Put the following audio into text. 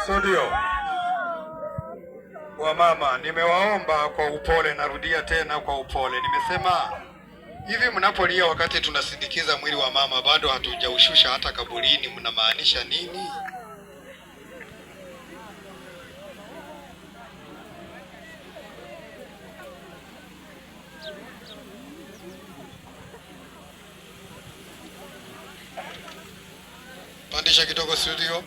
Studio. Wamama, nimewaomba kwa upole, narudia tena kwa upole. Nimesema hivi, mnapolia wakati tunasindikiza mwili wa mama bado hatujaushusha hata kaburini, mnamaanisha nini? Pandisha kidogo studio.